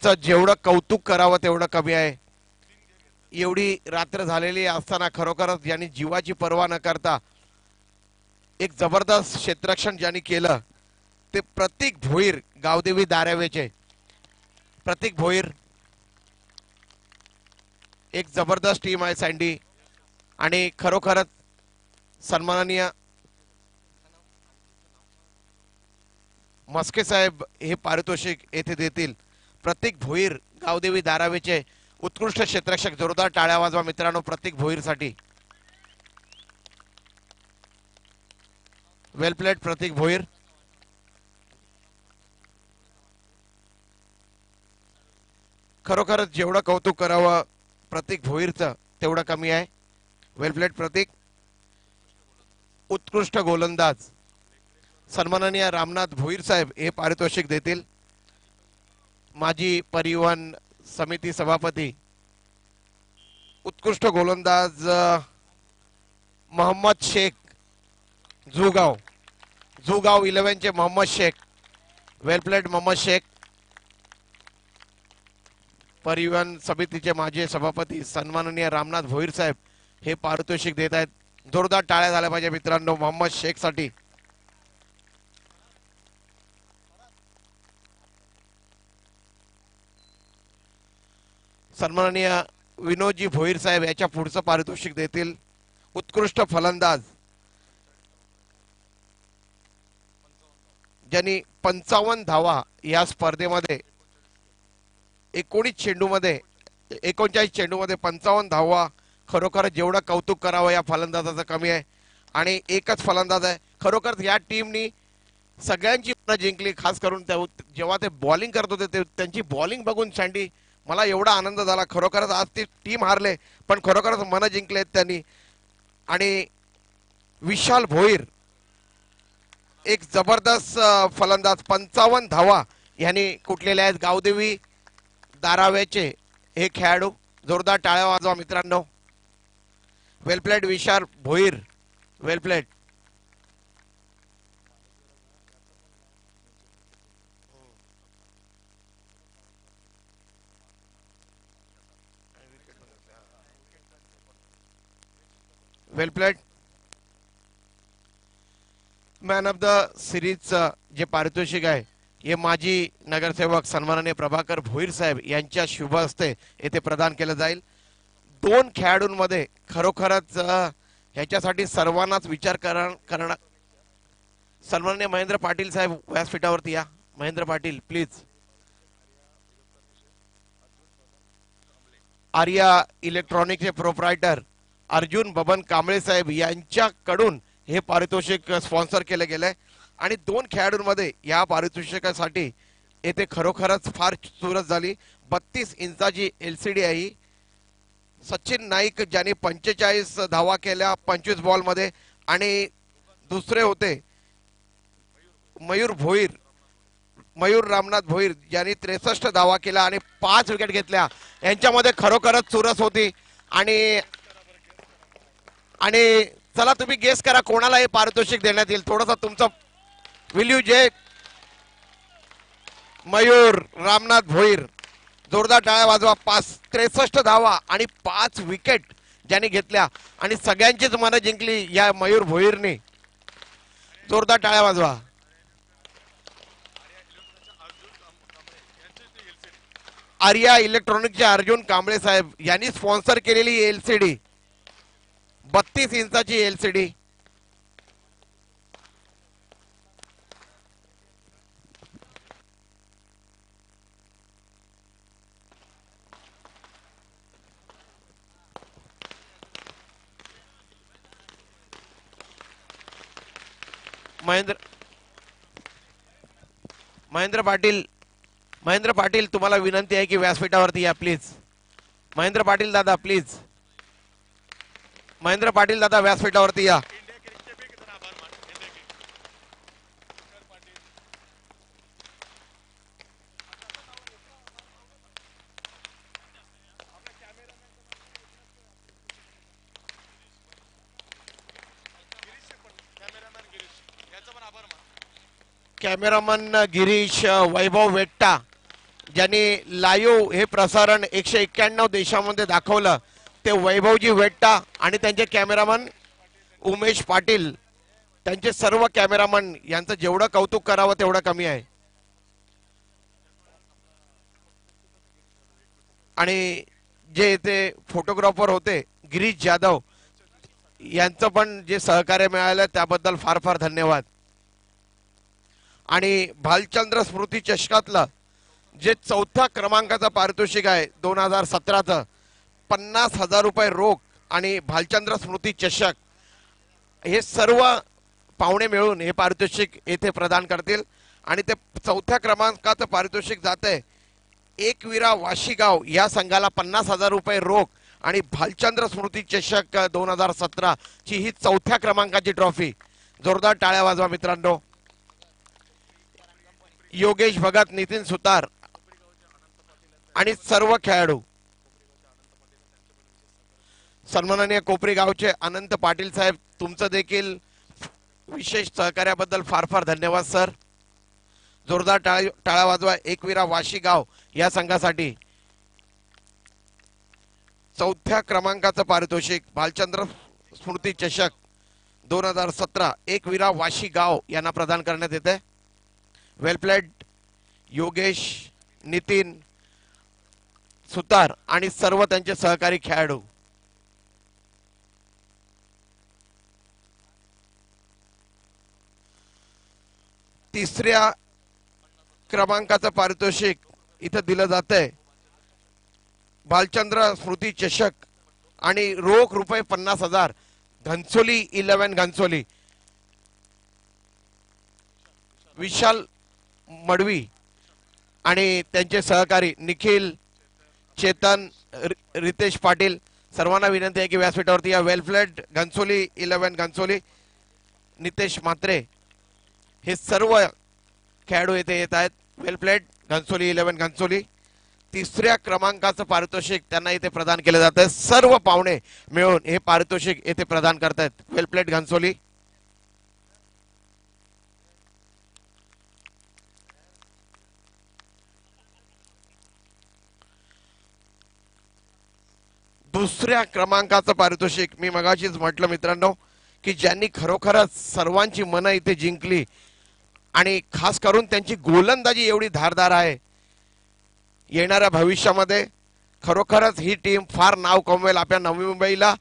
त्यांचं जेवढं कौतुक करावं तेवढं कमी आहे। एवढी रात्र झालेली असताना खरोखरच यांनी जीवाची पर्वा न करता एक जबरदस्त क्षेत्ररक्षण ज्यांनी केलं ते प्रतीक भोईर, गावदेवी दारावेचे प्रतीक भोईर। एक जबरदस्त टीम आहे सँडी आणि खरोखरच सन्माननीय मस्के साहेब हे पारितोषिक येथे देतील। प्रतीक भोईर, गावदेवी दारावेचे उत्कृष्ट क्षेत्ररक्षक। जोरदार टाळ्या वाजवा मित्रांनो प्रतीक भोईर साठी। वेल प्लेड प्रतीक भोईर। खरोखरच जेवढं कौतुक करावं प्रतीक भोईरचं तेवढं कमी आहे। वेल प्लेड प्रतीक। उत्कृष्ट गोलंदाज सन्माननीय रामनाथ भोईर साहेब हे पारितोषिक देतील। माजी परिवहन समिती सभापती उत्कृष्ट गोलंदाज मोहम्मद शेख, जुगाव 11 चे मोहम्मद शेख। वेल प्लेड मोहम्मद शेख। परिवहन समितीचे माजी सभापती सन्माननीय रामनाथ भोईर साहेब हे पारितोषिक देत आहेत। जोरदार टाळ्या झाल्या पाहिजे मित्रांनो मोहम्मद शेख साठी। सन्माननीय विनोदजी भोईर साहेब याच्या पुढचं पारितोषिक देतील। उत्कृष्ट फलंदाज ज्यांनी 55 धावा या स्पर्धेमध्ये 19 चेंडूमध्ये 39 चेंडूमध्ये 55 धावा। खरोखर जेवढं कौतुक करावं या फलंदाजाचं कमी आहे आणि एकच फलंदाज आहे। खरोखर या टीमनी सगळ्यांची मनं जिंकली। खास करून जेव्हा ते बॉलिंग करत होते त्यांची बॉलिंग बघून सँडी मला एवढा आनंद झाला। खरोखरच आज ती टीम हारले पण खरोखरच मनं जिंकलेत त्यांनी। आणि विशाल भोईर एक जबरदस्त फलंदाज 55 धावा यांनी कुटलेल्या आहेत। गावदेवी दारावेचे हे खेळाडू। जोरदार टाळ्या वाजवा मित्रांनो। Well played Vishal Bhoir. Well played. Well played. Man of the series जे पारितोषिक आहे हे माजी नगरसेवक सन्माननीय प्रभाकर भोईर साहेब यांच्या शुभ हस्ते येथे प्रदान केलं जाईल। 2 खेळाडूंमध्ये खरोखरच ह्याच्यासाठी सर्वांनाच विचार करणार। सन्माननीय महेंद्र पाटील साहेब व्यासपीठावरती या। महेंद्र पाटील प्लीज। आर्या इलेक्ट्रॉनिक्सचे प्रोप्रायटर अर्जुन बबन कांबळे साहेब यांच्याकडून हे पारितोषिक स्पॉन्सर केले गेले आणि 2 खेळाडूंमध्ये या पारितोषिकासाठी येथे खरोखरच फार चुरस झाली। 32 इंचाची LCD आहे। सचिन नाईक ज्यांनी 45 धावा केल्या 25 बॉलमध्ये आणि दुसरे होते मयूर रामनाथ भोईर यांनी 63 धावा केल्या आणि 5 विकेट घेतल्या। यांच्यामध्ये खरोखरच चुरस होती आणि चला तुम्ही गेस करा कोणाला हे पारितोषिक देण्यात येईल। थोडासा तुमचं विल यू जे मयूर रामनाथ भोईर। जोरदार टाळ्या वाजवा। 63 धावा आणि 5 विकेट ज्यांनी घेतल्या आणि सगळ्यांचीच मनं जिंकली या मयूर भोईरने। जोरदार टाळ्या वाजवा। आर्या इलेक्ट्रॉनिक्सचे अर्जुन कांबळे साहेब यांनी स्पॉन्सर केलेली LCD 32 इंचाची LCD। महेंद्र पाटील तुम्हाला विनंती आहे की व्यासपीठावरती या प्लीज। महेंद्र पाटील दादा प्लीज। महेंद्र पाटील दादा व्यासपीठावरती या। कॅमेरामन गिरीश वैभव वेट्टा ज्यांनी लाईव्ह हे प्रसारण 191 देशामध्ये दाखवलं ते वैभवजी वेट्टा आणि त्यांचे कॅमेरामन उमेश पाटील, त्यांचे सर्व कॅमेरामन यांचं जेवढं कौतुक करावं तेवढं कमी आहे. आणि जे इथे फोटोग्राफर होते गिरीश जाधव यांचं पण जे सहकार्य मिळालं त्याबद्दल फार फार धन्यवाद. आणि भालचंद्र स्मृती चषकातलं जे 4थ्या क्रमांकाचं पारितोषिक आहे 2017चं 50,000 रुपये रोख आणि भालचंद्र स्मृती चषक हे सर्व पाहुणे मिळून हे पारितोषिक येथे प्रदान करतील. आणि ते 4थ्या क्रमांकाचं पारितोषिक जाते एकविरा वाशीगाव या संघाला 50,000 रुपये रोख आणि भालचंद्र स्मृती चषक 2017 ची ही 4थ्या क्रमांकाची ट्रॉफी. जोरदार टाळ्या वाजवा मित्रांनो. योगेश भगत, नितीन सुतार आणि सर्व खेळाडू. सन्माननीय कोपरी गावचे अनंत पाटील साहेब, तुमचं देखील विशेष सहकार्याबद्दल फार फार धन्यवाद सर. जोरदार टाळ्या वाजवा एकविरा वाशीगाव या संघासाठी. 4थ्या क्रमांकाचं पारितोषिक भालचंद्र स्मृती चषक 2017 एकविरा वाशीगाव यांना प्रदान करण्यात येते. वेल प्लेड योगेश, नितीन सुतार आणि सर्व त्यांचे सहकारी खेळाडू. तिसऱ्या क्रमांकाचं पारितोषिक इथं दिलं जातंय भालचंद्र स्मृती चषक आणि रोख रुपये 50,000 घनसोली 11 घनसोली विशाल मडवी आणि त्यांचे सहकारी निखिल, चेतन, रितेश पाटील. सर्वांना विनंती आहे की व्यासपीठावरती या. वेलफ्लेड घनसोली 11 घनसोली नितेश म्हात्रे हे सर्व खेळाडू येथे येत आहेत. वेलप्लेड घनसोली 11 घनसोली. तिसऱ्या क्रमांकाचं पारितोषिक त्यांना इथे प्रदान केले जात आहे. सर्व पाहुणे मिळून हे पारितोषिक येथे प्रदान करतायत. वेलप्लेड घनसोली. दुसऱ्या क्रमांकाचं पारितोषिक मी मगाशीच म्हटलं मित्रांनो की ज्यांनी खरोखरच सर्वांची मनं इथे जिंकली आणि खास करून त्यांची गोलंदाजी एवढी धारदार आहे. येणाऱ्या भविष्यामध्ये खरोखरच ही टीम फार नाव कमवेल. आपल्या नवी मुंबईला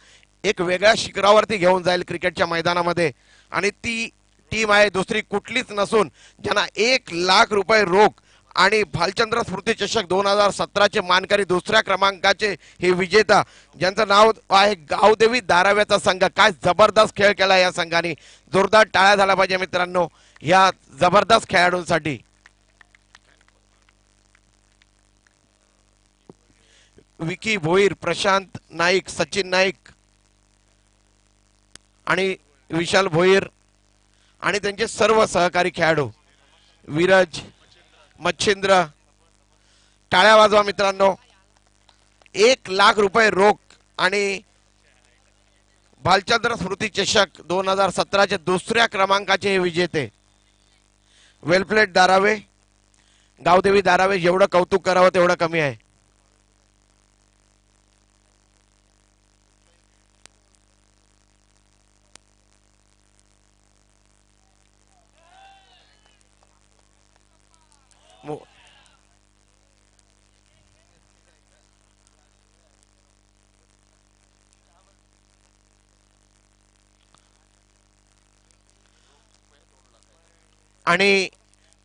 एक वेगळ्या शिखरावरती घेऊन जाईल क्रिकेटच्या मैदानामध्ये. आणि ती टीम आहे दुसरी कुठलीच नसून ज्यांना 1,00,000 रुपये रोख आणि भालचंद्र स्मृती चषक 2017 चे मानकरी दुसऱ्या क्रमांकाचे हे विजेता ज्यांचं नाव आहे गावदेवी धाराव्याचा संघ. काय जबरदस्त खेळ केला या संघाने. जोरदार टाळ्या झाला पाहिजे मित्रांनो या जबरदस्त खेळाडूंसाठी. विकी भोईर, प्रशांत नाईक, सचिन नाईक आणि विशाल भोईर आणि त्यांचे सर्व सहकारी खेळाडू. विरज, मच्छिंद्र. टाळ्या वाजवा मित्रांनो. 1,00,000 रुपये रोख आणि भालचंद्र स्मृती चषक 2017 चे दुसऱ्या क्रमांकाचे हे विजेते. वेलप्लेट धारावे, गावदेवी धारावे. जेवढं कौतुक करावं तेवढं कमी आहे. आणि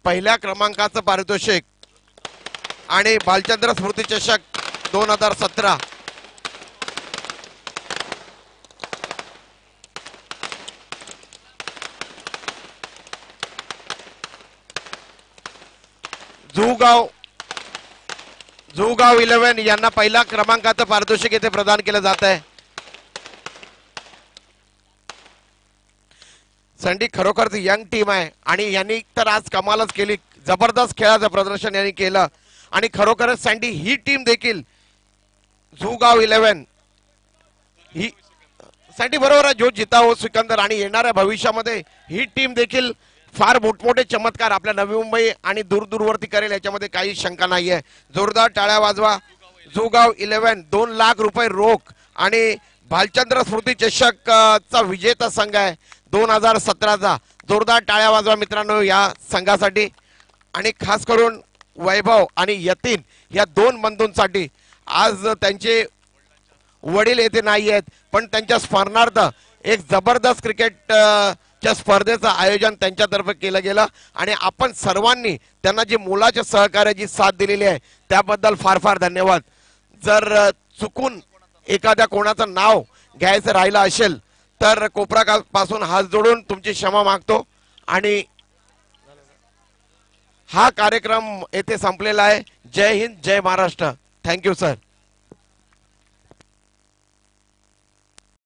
पहिल्या क्रमांकाचं पारितोषिक आणि भालचंद्र स्मृती चषक 2017 जुगाव 11 यांना पहिल्या क्रमांकाचं पारितोषिक येथे प्रदान केलं जात आहे. संडी खरोखरच यंग टीम आहे आणि यांनी तर आज कमालच केली. जबरदस्त खेळाचं प्रदर्शन यांनी केलं आणि खरोखरच सँडी ही टीम देखील जुगाव 11 ही सँडी बरोबर आहे जो जिताओ सिकंदर आणि येणाऱ्या भविष्यामध्ये ही टीम देखील फार मोठमोठे चमत्कार आपल्या नवी मुंबई आणि दूरवरती करेल याच्यामध्ये काही शंका नाहीये. जोरदार टाळ्या वाजवा. जुगाव 11 2 लाख रुपये रोख आणि भालचंद्र स्मृती चषक चा विजेता संघ आहे 2017चा. जोरदार टाळ्या वाजवा मित्रांनो या संघासाठी आणि खास करून वैभव आणि यतीन या दोन बंधूंसाठी. आज त्यांचे वडील येथे नाही आहेत पण त्यांच्या स्मरणार्थ एक जबरदस्त क्रिकेट च्या स्पर्धेचं आयोजन त्यांच्यातर्फे केलं गेलं आणि आपण सर्वांनी त्यांना जी मुलाच्या सहकार्याची साथ दिलेली आहे त्याबद्दल फार फार धन्यवाद. जर चुकून एखाद्या कोणाचं नाव घ्यायचं राहिलं असेल तर कोपरा पासून हात जोडून तुमची क्षमा मागतो आणि हा कार्यक्रम येथे संपलेला आहे. जय हिंद जय महाराष्ट्र. Thank you sir.